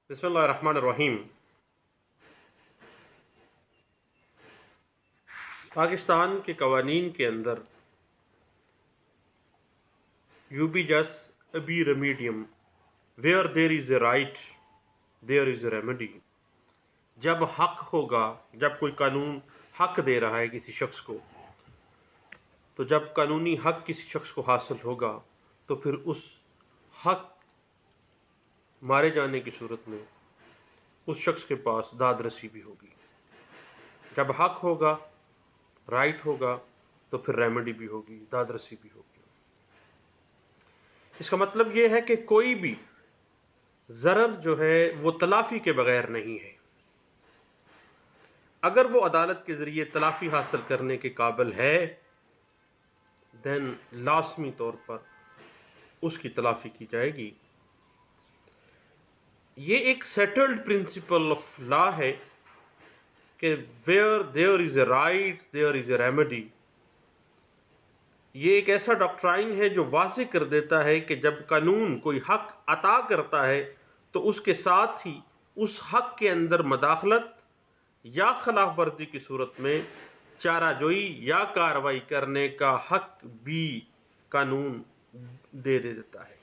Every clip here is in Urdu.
بسم اللہ الرحمن الرحیم۔ پاکستان کے قوانین کے اندر یوبی جس ابی ریمیڈیم where there is a right there is a remedy. جب حق ہوگا، جب کوئی قانون حق دے رہا ہے کسی شخص کو، تو جب قانونی حق کسی شخص کو حاصل ہوگا تو پھر اس حق مارے جانے کی صورت میں اس شخص کے پاس داد رسی بھی ہوگی۔ جب حق ہوگا، رائٹ ہوگا، تو پھر ریمیڈی بھی ہوگی، داد رسی بھی ہوگی۔ اس کا مطلب یہ ہے کہ کوئی بھی ضرر جو ہے وہ تلافی کے بغیر نہیں ہے۔ اگر وہ عدالت کے ذریعے تلافی حاصل کرنے کے قابل ہے، دین لازمی طور پر اس کی تلافی کی جائے گی۔ یہ ایک سیٹلڈ پرنسپل آف لا ہے کہ where there is a right there is a remedy. یہ ایک ایسا ڈاکٹرائن ہے جو واضح کر دیتا ہے کہ جب قانون کوئی حق عطا کرتا ہے تو اس کے ساتھ ہی اس حق کے اندر مداخلت یا خلاف ورزی کی صورت میں چارہ جوئی یا کارروائی کرنے کا حق بھی قانون دے دیتا ہے۔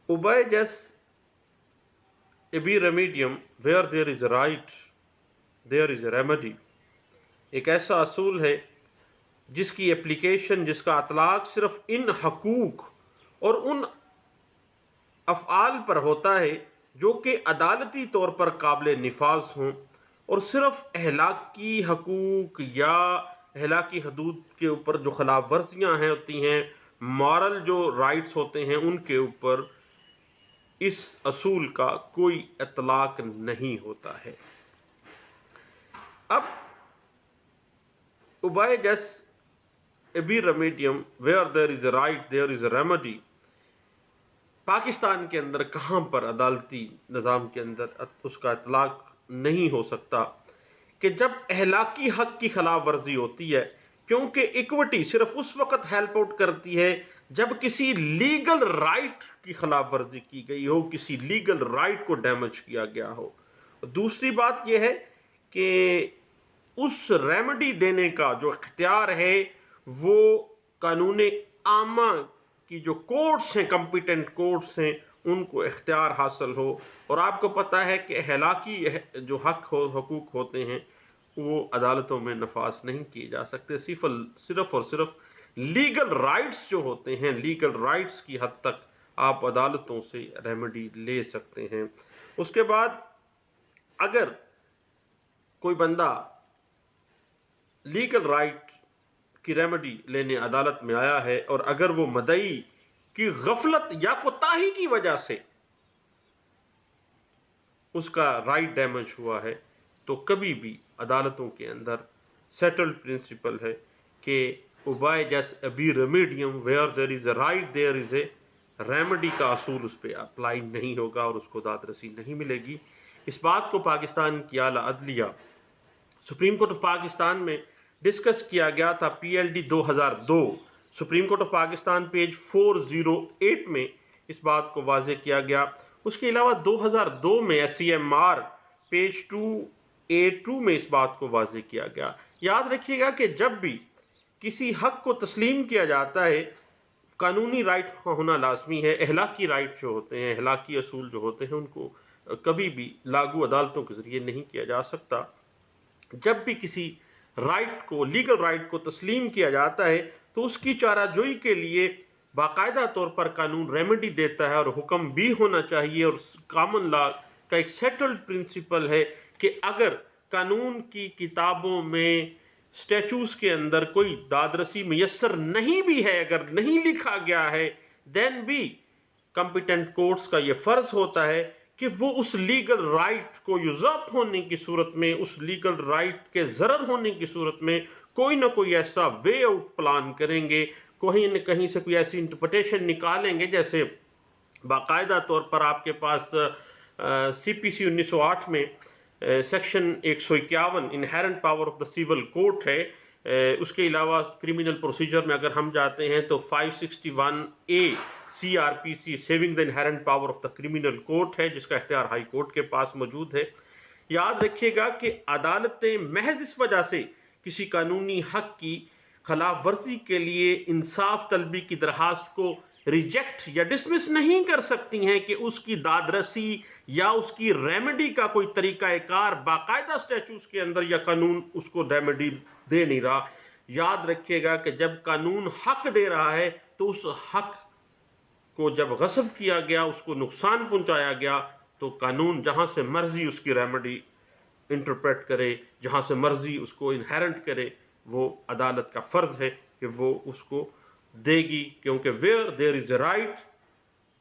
obey just ابی ریمیڈیم where there is right there is a remedy ایک ایسا اصول ہے جس کی اپلیکیشن، جس کا اطلاق صرف ان حقوق اور ان افعال پر ہوتا ہے جو کہ عدالتی طور پر قابل نفاذ ہوں، اور صرف اخلاقی حقوق یا اخلاقی حدود کے اوپر جو خلاف ورزیاں ہیں ہوتی ہیں، مورل جو رائٹس ہوتے ہیں، ان کے اوپر اس اصول کا کوئی اطلاق نہیں ہوتا ہے۔ اب obey just ابی ریمیڈیم where there is a right there is a remedy Pakistan کے اندر کہاں پر عدالتی نظام کے اندر اس کا اطلاق نہیں ہو سکتا؟ کہ جب اخلاقی حق کی خلاف ورزی ہوتی ہے، کیونکہ ایکوٹی صرف اس وقت ہیلپ آؤٹ کرتی ہے جب کسی لیگل رائٹ کی خلاف ورزی کی گئی ہو، کسی لیگل رائٹ کو ڈیمیج کیا گیا ہو۔ دوسری بات یہ ہے کہ اس ریمیڈی دینے کا جو اختیار ہے وہ قانون عامہ کی جو کورٹس ہیں، کمپیٹنٹ کورٹس ہیں، ان کو اختیار حاصل ہو۔ اور آپ کو پتہ ہے کہ اخلاقی جو حقوق ہوتے ہیں وہ عدالتوں میں نفاذ نہیں کیے جا سکتے، صرف اور صرف لیگل رائٹس جو ہوتے ہیں، لیگل رائٹس کی حد تک آپ عدالتوں سے ریمیڈی لے سکتے ہیں۔ اس کے بعد اگر کوئی بندہ لیگل رائٹ کی ریمیڈی لینے عدالت میں آیا ہے اور اگر وہ مدعی کی غفلت یا کوتاہی کی وجہ سے اس کا رائٹ ڈیمیج ہوا ہے، تو کبھی بھی عدالتوں کے اندر سیٹلڈ پرنسپل ہے کہ obey just ابی ریمیڈیم where there is a right there is a remedy کا اصول اس پہ اپلائی نہیں ہوگا اور اس کو داد رسی نہیں ملے گی۔ اس بات کو پاکستان کی اعلیٰ عدلیہ سپریم کورٹ آف پاکستان میں ڈسکس کیا گیا تھا، PLD 2002 supreme court of Pakistan page 408 میں اس بات کو واضح کیا گیا۔ اس کے علاوہ 2002 میں SCMR پیج 2A2 میں اس بات کو واضح کیا گیا۔ یاد رکھیے گا کہ جب بھی کسی حق کو تسلیم کیا جاتا ہے، قانونی رائٹ ہونا لازمی ہے۔ اخلاقی رائٹ جو ہوتے ہیں، اخلاقی اصول جو ہوتے ہیں، ان کو کبھی بھی لاگو عدالتوں کے ذریعے نہیں کیا جا سکتا۔ جب بھی کسی رائٹ کو، لیگل رائٹ کو تسلیم کیا جاتا ہے تو اس کی چارہ جوئی کے لیے باقاعدہ طور پر قانون ریمیڈی دیتا ہے، اور حکم بھی ہونا چاہیے۔ اور کامن لا کا ایک سیٹلڈ پرنسپل ہے کہ اگر قانون کی کتابوں میں، اسٹیچوز کے اندر کوئی داد رسی میسر نہیں بھی ہے، اگر نہیں لکھا گیا ہے، دین بھی کمپیٹنٹ کورٹس کا یہ فرض ہوتا ہے کہ وہ اس لیگل رائٹ کو یوزرپ ہونے کی صورت میں، اس لیگل رائٹ کے ضرر ہونے کی صورت میں کوئی نہ کوئی ایسا وے آؤٹ پلان کریں گے، کہیں نہ کہیں سے کوئی ایسی انٹرپریٹیشن نکالیں گے۔ جیسے باقاعدہ طور پر آپ کے پاس CPC 1908 میں section 151 inherent power of the civil court ہے اس کے علاوہ کرمنل پروسیجر میں اگر ہم جاتے ہیں تو 561A CRPC saving the inherent power of the criminal court ہے، جس کا اختیار ہائی کورٹ کے پاس موجود ہے۔ یاد رکھیے گا کہ عدالتیں محض اس وجہ سے کسی قانونی حق کی خلاف ورزی کے لیے انصاف طلبی کی درخواست کو ریجیکٹ یا ڈسمس نہیں کر سکتی ہیں کہ اس کی داد رسی یا اس کی ریمیڈی کا کوئی طریقہ کار باقاعدہ اسٹیچوز کے اندر یا قانون اس کو ریمیڈی دے نہیں رہا۔ یاد رکھیے گا کہ جب قانون حق دے رہا ہے تو اس حق کو جب غصب کیا گیا، اس کو نقصان پہنچایا گیا، تو قانون جہاں سے مرضی اس کی ریمیڈی انٹرپریٹ کرے، جہاں سے مرضی اس کو انہیرنٹ کرے، وہ عدالت کا فرض ہے کہ وہ اس کو دے گی، کیونکہ where there is a right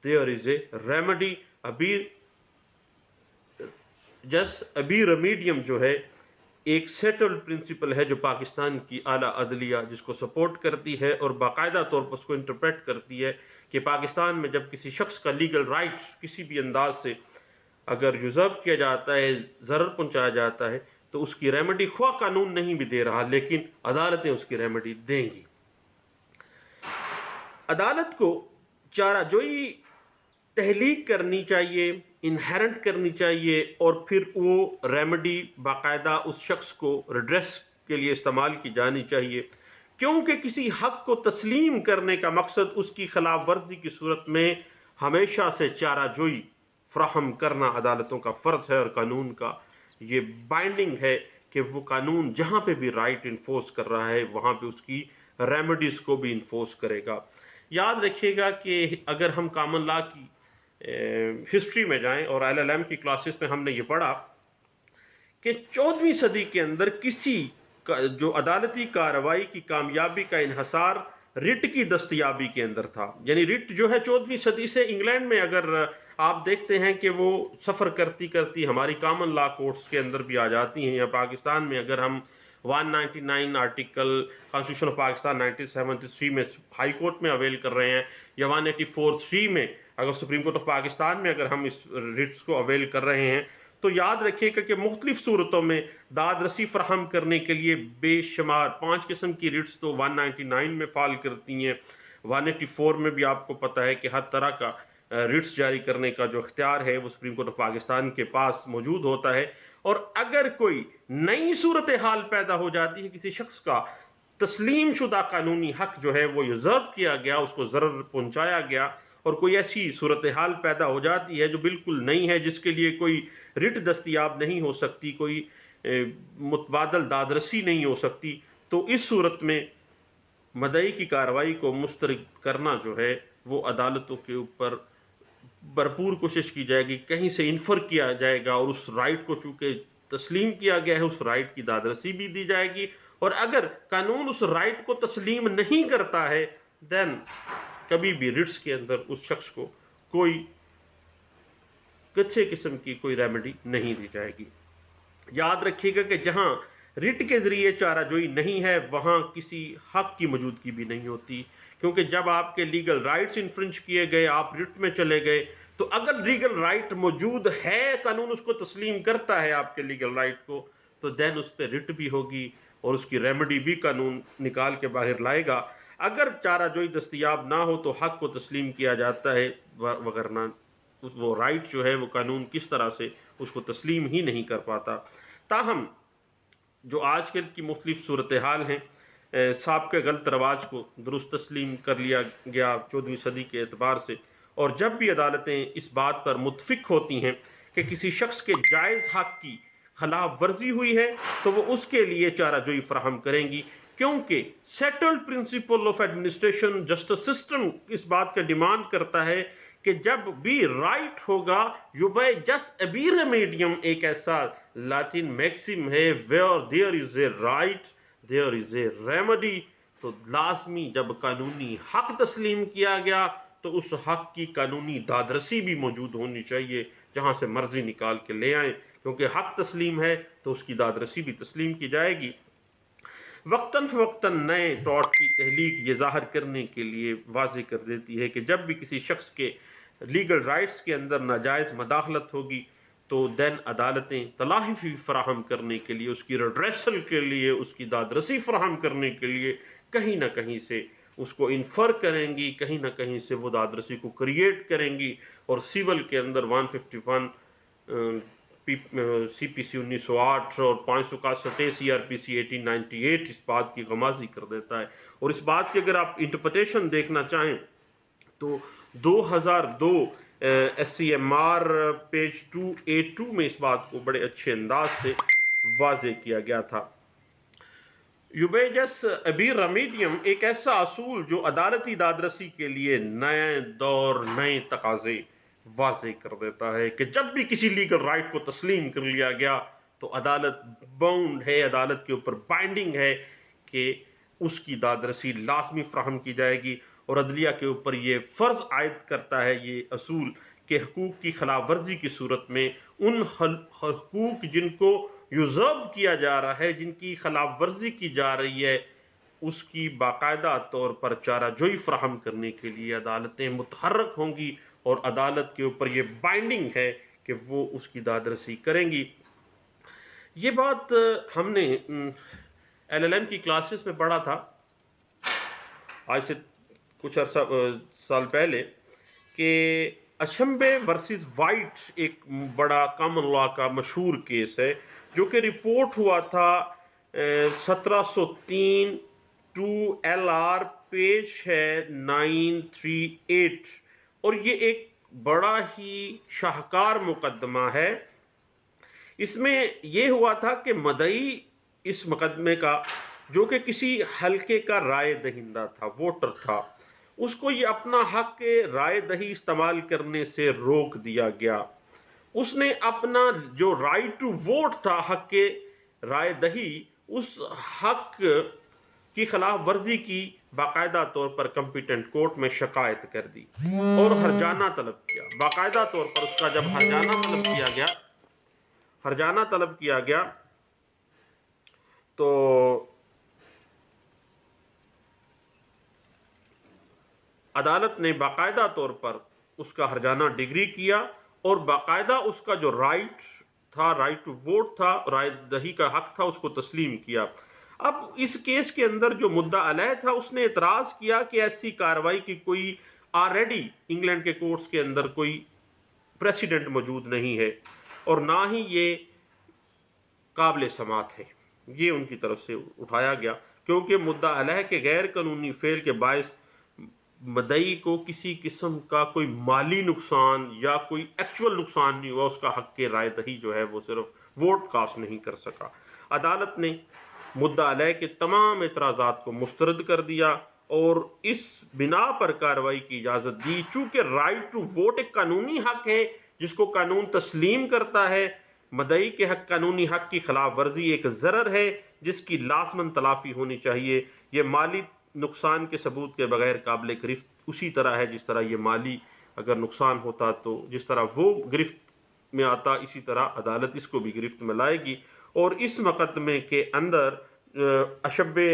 there is a remedy۔ ابی ریمیڈیم جو ہے ایک سیٹلڈ پرنسپل ہے جو پاکستان کی اعلیٰ عدلیہ جس کو سپورٹ کرتی ہے اور باقاعدہ طور پر اس کو انٹرپریٹ کرتی ہے کہ پاکستان میں جب کسی شخص کا لیگل رائٹ کسی بھی انداز سے اگر یوزرب کیا جاتا ہے، ضرر پہنچایا جاتا ہے، تو اس کی ریمیڈی خواہ قانون نہیں بھی دے رہا لیکن عدالتیں اس کی ریمیڈی دیں گی۔ عدالت کو چارہ جوئی تحلیق کرنی چاہیے، انہیرنٹ کرنی چاہیے، اور پھر وہ ریمیڈی باقاعدہ اس شخص کو ریڈریس کے لیے استعمال کی جانی چاہیے، کیونکہ کسی حق کو تسلیم کرنے کا مقصد اس کی خلاف ورزی کی صورت میں ہمیشہ سے چارہ جوئی فراہم کرنا عدالتوں کا فرض ہے، اور قانون کا یہ بائنڈنگ ہے کہ وہ قانون جہاں پہ بھی رائٹ انفورس کر رہا ہے وہاں پہ اس کی ریمیڈیز کو بھی انفورس کرے گا۔ یاد رکھیے گا کہ اگر ہم کامن لا کی ہسٹری میں جائیں اور LLM کی کلاسز میں ہم نے یہ پڑھا کہ 14ویں صدی کے اندر کسی جو عدالتی کارروائی کی کامیابی کا انحصار رٹ کی دستیابی کے اندر تھا، یعنی رٹ جو ہے 14ویں صدی سے انگلینڈ میں اگر آپ دیکھتے ہیں کہ وہ سفر کرتی کرتی ہماری کامن لا کورٹس کے اندر بھی آ جاتی ہیں، یا پاکستان میں اگر ہم 199 آرٹیکل کانسٹیٹیوشن آف پاکستان 1973 میں ہائی کورٹ میں اویل کر رہے ہیں، یا 184(3) میں اگر سپریم کورٹ آف پاکستان میں اگر ہم اس ریٹس کو اویل کر رہے ہیں، تو یاد رکھیے گا کہ مختلف صورتوں میں داد رسی فراہم کرنے کے لیے بے شمار 5 قسم کی ریٹس تو 199 میں فال کرتی ہیں، 184 میں بھی آپ کو پتہ ہے کہ ہر طرح کا ریٹس جاری کرنے کا جو اختیار ہے وہ سپریم کورٹ آف پاکستان کے پاس موجود ہوتا ہے۔ اور اگر کوئی نئی صورتحال پیدا ہو جاتی ہے، کسی شخص کا تسلیم شدہ قانونی حق جو ہے وہ یوزرب کیا گیا، اس کو ضرر پہنچایا گیا، اور کوئی ایسی صورتحال پیدا ہو جاتی ہے جو بالکل نئی ہے، جس کے لیے کوئی رٹ دستیاب نہیں ہو سکتی، کوئی متبادل داد رسی نہیں ہو سکتی، تو اس صورت میں مدعی کی کارروائی کو مسترد کرنا جو ہے وہ عدالتوں کے اوپر بھرپور کوشش کی جائے گی، کہیں سے انفر کیا جائے گا، اور اس رائٹ کو چونکہ تسلیم کیا گیا ہے اس رائٹ کی داد رسی بھی دی جائے گی، اور اگر قانون اس رائٹ کو تسلیم نہیں کرتا ہے دین کبھی بھی ریٹس کے اندر اس شخص کو کوئی کچھ قسم کی کوئی ریمیڈی نہیں دی جائے گی۔ یاد رکھیے گا کہ جہاں ریٹ کے ذریعے چارہ جوئی نہیں ہے وہاں کسی حق کی موجودگی بھی نہیں ہوتی، کیونکہ جب آپ کے لیگل رائٹس انفرنج کیے گئے، آپ ریٹ میں چلے گئے، تو اگر لیگل رائٹ موجود ہے، قانون اس کو تسلیم کرتا ہے آپ کے لیگل رائٹ کو، تو دین اس پہ ریٹ بھی ہوگی اور اس کی ریمیڈی بھی قانون نکال کے باہر لائے گا۔ اگر چارہ جوئی دستیاب نہ ہو تو حق کو تسلیم کیا جاتا ہے، وگرنہ وہ رائٹ جو ہے وہ قانون کس طرح سے اس کو تسلیم ہی نہیں کر پاتا۔ تاہم جو آج کل کی مختلف صورتحال ہیں، سابقہ غلط رواج کو درست تسلیم کر لیا گیا 14ویں صدی کے اعتبار سے، اور جب بھی عدالتیں اس بات پر متفق ہوتی ہیں کہ کسی شخص کے جائز حق کی خلاف ورزی ہوئی ہے تو وہ اس کے لیے چارہ جوئی فراہم کریں گی، کیونکہ settled principle of administration justice system اس بات کا ڈیمانڈ کرتا ہے کہ جب بھی رائٹ ہوگا یوبے جس ابی ریمیڈیم ایک ایسا لاطین میکسم ہے where there is a right there is a remedy، تو لازمی جب قانونی حق تسلیم کیا گیا تو اس حق کی قانونی دادرسی بھی موجود ہونی چاہیے، جہاں سے مرضی نکال کے لے آئیں، کیونکہ حق تسلیم ہے تو اس کی دادرسی بھی تسلیم کی جائے گی۔ وقتاً فوقتاً نئے ٹارٹ کی تحلیق یہ ظاہر کرنے کے لیے واضح کر دیتی ہے کہ جب بھی کسی شخص کے لیگل رائٹس کے اندر ناجائز مداخلت ہوگی تو دین عدالتیں تلافی فراہم کرنے کے لیے، اس کی ریڈریسل کے لیے، اس کی داد رسی فراہم کرنے کے لیے کہیں نہ کہیں سے اس کو انفر کریں گی، کہیں نہ کہیں سے وہ داد رسی کو کریٹ کریں گی، اور سیول کے اندر 151 سی پی سی 1908 اور 561 سی آر پی سی 1898 اس بات کی غمازی کر دیتا ہے۔ اور اس بات کی اگر آپ انٹرپریٹیشن دیکھنا چاہیں تو 2002 S C M R page 282 میں اس بات کو بڑے اچھے انداز سے واضح کیا گیا تھا۔ یوبیجس ابی ریمیڈیم ایک ایسا اصول جو عدالتی دادرسی کے لیے نئے دور، نئے تقاضے واضح کر دیتا ہے کہ جب بھی کسی لیگل رائٹ کو تسلیم کر لیا گیا تو عدالت باؤنڈ ہے، عدالت کے اوپر بائنڈنگ ہے کہ اس کی دادرسی لازمی فراہم کی جائے گی، اور عدلیہ کے اوپر یہ فرض عائد کرتا ہے یہ اصول کہ حقوق کی خلاف ورزی کی صورت میں ان حقوق جن کو یوزرو کیا جا رہا ہے، جن کی خلاف ورزی کی جا رہی ہے، اس کی باقاعدہ طور پر چارہ جوئی فراہم کرنے کے لیے عدالتیں متحرک ہوں گی، اور عدالت کے اوپر یہ بائنڈنگ ہے کہ وہ اس کی دادرسی کریں گی۔ یہ بات ہم نے ایل ایل ایم کی کلاسز میں پڑھا تھا آج سے کچھ عرصہ سال پہلے، کہ اشمبے ورسز وائٹ ایک بڑا کامن لا کا مشہور کیس ہے جو کہ رپورٹ ہوا تھا 1703 2 LR پیج ہے 938، اور یہ ایک بڑا ہی شاہکار مقدمہ ہے۔ اس میں یہ ہوا تھا کہ مدعی اس مقدمے کا، جو کہ کسی حلقے کا رائے دہندہ تھا، ووٹر تھا، اس کو یہ اپنا حق رائے دہی استعمال کرنے سے روک دیا گیا۔ اس نے اپنا جو رائٹ ٹو ووٹ تھا، حق رائے دہی، اس حق کی خلاف ورزی کی باقاعدہ طور پر کمپیٹنٹ کورٹ میں شکایت کر دی اور ہرجانہ طلب کیا۔ باقاعدہ طور پر اس کا جب ہرجانہ طلب کیا گیا تو عدالت نے باقاعدہ طور پر اس کا ہرجانہ ڈگری کیا، اور باقاعدہ اس کا جو رائٹ تھا، رائٹ ٹو ووٹ تھا، رائے دہی کا حق تھا، اس کو تسلیم کیا۔ اب اس کیس کے اندر جو مدعا علیہ تھا، اس نے اعتراض کیا کہ ایسی کارروائی کی کوئی آلریڈی انگلینڈ کے کورٹس کے اندر کوئی پریسیڈنٹ موجود نہیں ہے، اور نہ ہی یہ قابل سماعت ہے۔ یہ ان کی طرف سے اٹھایا گیا کیونکہ مدعا علیہ کے غیر قانونی فعل کے باعث مدعی کو کسی قسم کا کوئی مالی نقصان یا کوئی ایکچول نقصان نہیں ہوا، اس کا حق کے رائے دہی جو ہے وہ صرف ووٹ کاسٹ نہیں کر سکا۔ عدالت نے مدعا علیہ کے تمام اعتراضات کو مسترد کر دیا اور اس بنا پر کارروائی کی اجازت دی۔ چونکہ رائٹ ٹو ووٹ ایک قانونی حق ہے جس کو قانون تسلیم کرتا ہے، مدعی کے حق قانونی حق کی خلاف ورزی ایک ضرر ہے جس کی لازماً تلافی ہونی چاہیے۔ یہ مالی نقصان کے ثبوت کے بغیر قابل گرفت اسی طرح ہے جس طرح یہ مالی اگر نقصان ہوتا تو جس طرح وہ گرفت میں آتا، اسی طرح عدالت اس کو بھی گرفت میں لائے گی۔ اور اس مقدمے کے اندر اشبے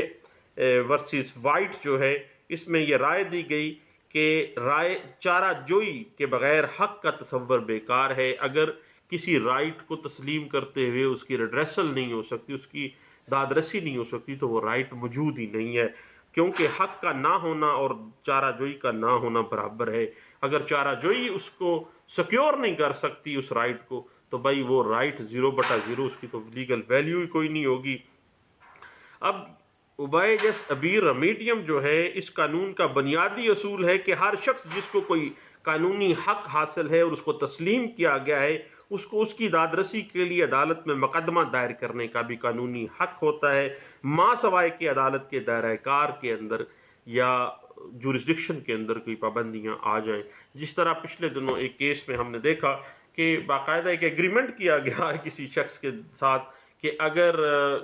ورسز وائٹ جو ہے، اس میں یہ رائے دی گئی کہ رائے چارہ جوئی کے بغیر حق کا تصور بیکار ہے۔ اگر کسی رائٹ کو تسلیم کرتے ہوئے اس کی ریڈریسل نہیں ہو سکتی، اس کی دادرسی نہیں ہو سکتی، تو وہ رائٹ موجود ہی نہیں ہے، کیونکہ حق کا نہ ہونا اور چارہ جوئی کا نہ ہونا برابر ہے۔ اگر چارہ جوئی اس کو سیکیور نہیں کر سکتی اس رائٹ کو، تو بھائی وہ رائٹ 0/0، اس کی تو لیگل ویلیو ہی کوئی نہیں ہوگی۔ اب اوبائیجس ابی ریمیڈیم جو ہے، اس قانون کا بنیادی اصول ہے کہ ہر شخص جس کو کوئی قانونی حق حاصل ہے اور اس کو تسلیم کیا گیا ہے، اس کو اس کی دادرسی کے لیے عدالت میں مقدمہ دائر کرنے کا بھی قانونی حق ہوتا ہے، ماں سوائے کہ عدالت کے دائرہ کار کے اندر یا جورسڈکشن کے اندر کوئی پابندیاں آ جائیں۔ جس طرح پچھلے دنوں ایک کیس میں ہم نے دیکھا کہ باقاعدہ ایک ایگریمنٹ کیا گیا ہے کسی شخص کے ساتھ کہ اگر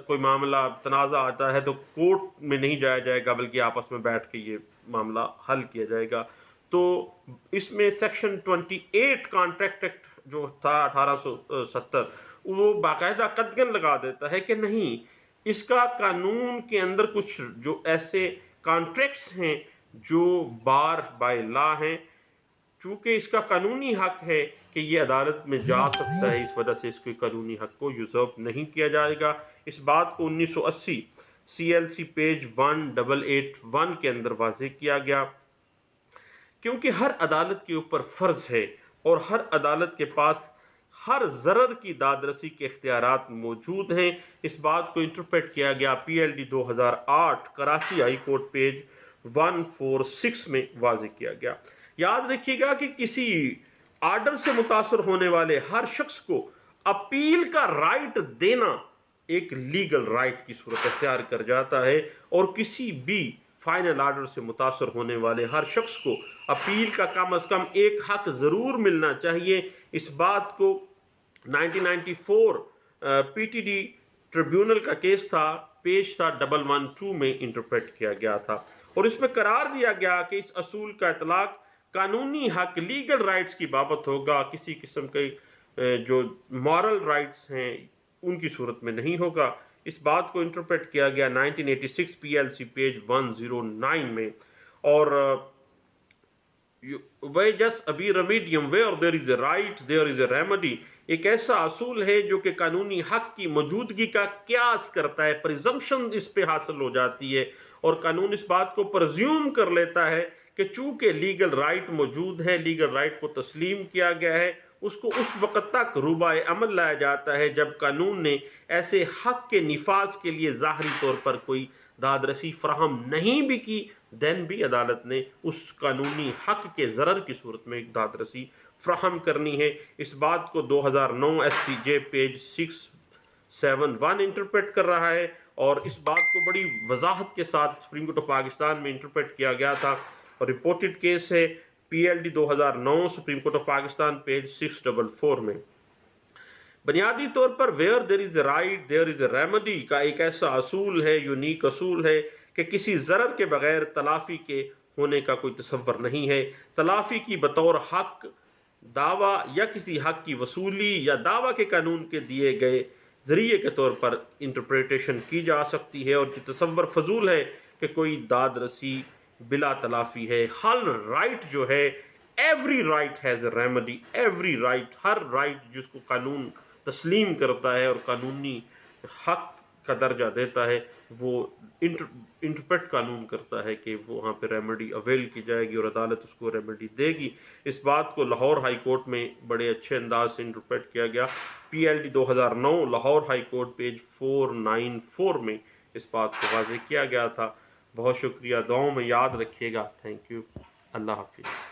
کوئی معاملہ تنازع آتا ہے تو کورٹ میں نہیں جایا جائے گا، بلکہ آپس میں بیٹھ کے یہ معاملہ حل کیا جائے گا۔ تو اس میں سیکشن 28 کانٹریکٹ ایکٹ جو تھا 1870، وہ باقاعدہ قدغن لگا دیتا ہے کہ نہیں، اس کا قانون کے اندر کچھ جو ایسے کانٹریکٹس ہیں جو بار بائی لا ہیں، چونکہ اس کا قانونی حق ہے کہ یہ عدالت میں جا سکتا ہے، اس وجہ سے اس کے قانونی حق کو یوزرو نہیں کیا جائے گا۔ اس بات کو 1980 CLC پیج 1881 کے اندر واضح کیا گیا، کیونکہ ہر عدالت کے اوپر فرض ہے اور ہر عدالت کے پاس ہر ضرر کی دادرسی کے اختیارات موجود ہیں۔ اس بات کو انٹرپریٹ کیا گیا PLD 2008 Karachi high court page 146 میں واضح کیا گیا۔ یاد رکھیے گا کہ کسی آرڈر سے متاثر ہونے والے ہر شخص کو اپیل کا رائٹ دینا ایک لیگل رائٹ کی صورت اختیار کر جاتا ہے، اور کسی بھی فائنل آرڈر سے متاثر ہونے والے ہر شخص کو اپیل کا کم از کم ایک حق ضرور ملنا چاہیے۔ اس بات کو 1994 PTD ٹریبیونل کا کیس تھا، پیج تھا 112 میں انٹرپریٹ کیا گیا تھا، اور اس میں قرار دیا گیا کہ اس اصول کا اطلاق قانونی حق لیگل رائٹس کی بابت ہوگا، کسی قسم کے جو مورل رائٹس ہیں ان کی صورت میں نہیں ہوگا۔ اس بات کو انٹرپریٹ کیا گیا 1986 PLC پیج 109 میں، اور ویجس ابی ریمیڈیم where there is a right there is a remedy ایک ایسا اصول ہے جو کہ قانونی حق کی موجودگی کا قیاس کرتا ہے، پریزمپشن اس پہ حاصل ہو جاتی ہے، اور قانون اس بات کو پرزیوم کر لیتا ہے کہ چونکہ لیگل رائٹ موجود ہے، لیگل رائٹ کو تسلیم کیا گیا ہے، اس کو اس وقت تک روبائے عمل لایا جاتا ہے جب قانون نے ایسے حق کے نفاذ کے لیے ظاہری طور پر کوئی دادرسی فراہم نہیں بھی کی، دین بھی عدالت نے اس قانونی حق کے ضرر کی صورت میں ایک دادرسی فراہم کرنی ہے۔ اس بات کو 2009 SCJ پیج 671 انٹرپریٹ کر رہا ہے، اور اس بات کو بڑی وضاحت کے ساتھ سپریم کورٹ آف پاکستان میں انٹرپریٹ کیا گیا تھا، اور رپورٹڈ کیس ہے PLD 2009 supreme court of Pakistan page 644 میں۔ بنیادی طور پر where there is a right there is a remedy کا ایک ایسا اصول ہے، یونیک اصول ہے، کہ کسی ضرر کے بغیر تلافی کے ہونے کا کوئی تصور نہیں ہے۔ تلافی کی بطور حق دعویٰ یا کسی حق کی وصولی یا دعویٰ کے قانون کے دیے گئے ذریعے کے طور پر انٹرپریٹیشن کی جا سکتی ہے، اور یہ تصور فضول ہے کہ کوئی داد رسی بلا تلافی ہے۔ ہر رائٹ جو ہے، every right has a remedy, every right, her right جس کو قانون تسلیم کرتا ہے اور قانونی حق کا درجہ دیتا ہے، وہ انٹرپریٹ قانون کرتا ہے کہ وہاں پہ ریمیڈی اویل کی جائے گی اور عدالت اس کو ریمیڈی دے گی۔ اس بات کو لاہور ہائی کورٹ میں بڑے اچھے انداز سے انٹرپریٹ کیا گیا، PLD 2009 Lahore high court page 494 میں اس بات کو واضح کیا گیا تھا۔ بہت شکریہ، دعاؤں میں یاد رکھیے گا۔ تھینک یو، اللہ حافظ۔